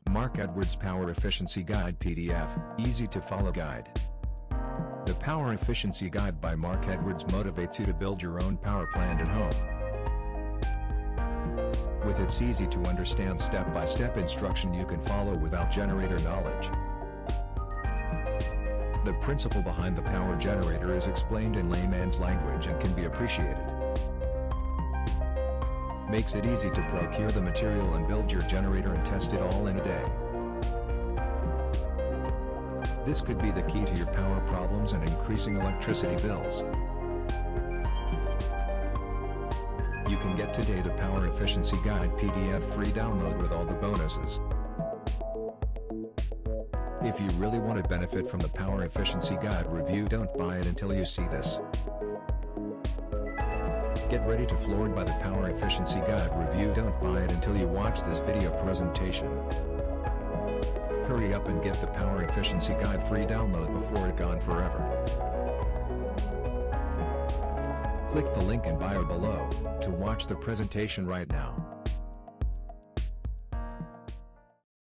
Mark Edwards Power Efficiency Guide PDF, Easy to Follow Guide. The Power Efficiency Guide by Mark Edwards motivates you to build your own power plant at home. With its easy to understand step-by-step instruction you can follow without generator knowledge. The principle behind the power generator is explained in layman's language and can be appreciated. Makes it easy to procure the material and build your generator and test it all in a day. This could be the key to your power problems and increasing electricity bills. You can get today the Power Efficiency Guide PDF free download with all the bonuses. If you really want to benefit from the Power Efficiency Guide review, don't buy it until you see this. Get ready to floored by the Power Efficiency Guide review. Don't buy it until you watch this video presentation. Hurry up and get the Power Efficiency Guide free download before it gone forever. Click the link in bio below to watch the presentation right now.